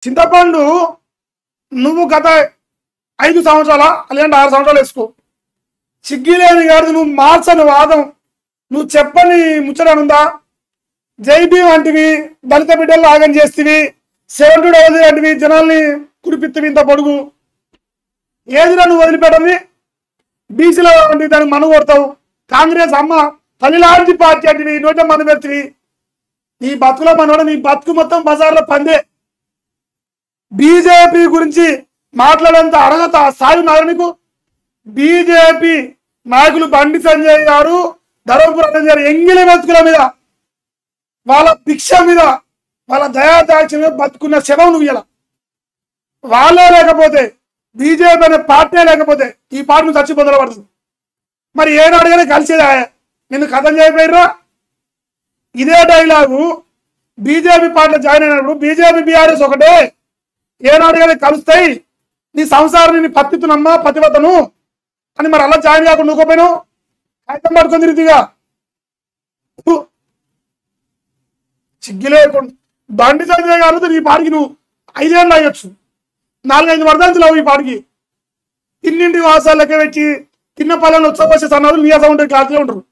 చింతపండు నువ్వు గత 5 సంవత్సరాల లేదంటే 6 సంవత్సరాలు వేసుకో. సిగ్గిలేని గారు నువ్వు మార్చని వాదం, నువ్వు చెప్పని ముచ్చటనుందా? జైబీ వంటివి దళిత బిడ్డలు ఆగం చేస్తేవి, 70 వంటివి జనాల్ని కురిపిత్తవి ఇంత పొడుగు. ఏదిరా నువ్వు వదిలిపెట్టని? బీసీలో వంటి దానికి మను కొడతావు. కాంగ్రెస్ అమ్మ తల్లిలాంటి పార్టీ అంటివి, నోట మను పెడతవి. నీ బతుకులో మనోడ, నీ బతుకు మొత్తం బజార్లో పందే. బీజేపీ గురించి మాట్లాడేంత అర్హత స్థాయి నాయకునికి బీజేపీ నాయకులు బండి సంజయ్ గారు, ధర్మపుర సంజయ్ గారు ఎంగిలి బతుకుల మీద, వాళ్ళ భిక్ష మీద, వాళ్ళ దయాదాక్షిణ మీద బతుకున్న శవం నువ్వు ఇలా. వాళ్ళే లేకపోతే, బీజేపీ అనే పార్టీ లేకపోతే ఈ పార్టీ నువ్వు చచ్చిపోదల పడుతుంది. మరి ఏనాడుగానే కలిసేదా నిన్ను కథం చేయకపోయిర్రా? ఇదే డైలాగు బీజేపీ పార్టీలో జాయిన్ అయినప్పుడు బీజేపీ బీఆర్ఎస్ ఒకటే ఏనాడుగానే కలుస్తాయి, నీ సంసారం నీ పత్తితునమ్మా పతివతను అని. మరి అలా జాయిన్ కాకుండా నువ్వుకోపోయినావు, కాగితం పడుకొని తిరుగుతుగా. సిగ్గులేకుండా బండి సంజయ్ గారు ఈ పాడికి నువ్వు 5 ఏళ్ళు అయ్యొచ్చు, 4-5 వర్ధంతులు ఈ పాడికి. తిన్నింటి వాసాలు లెక్క పెట్టి తిన్న పల్లెలు ఉత్సవ అన్నారు, నీ అసలు ఉంటారు, క్లాస్లో ఉంటారు.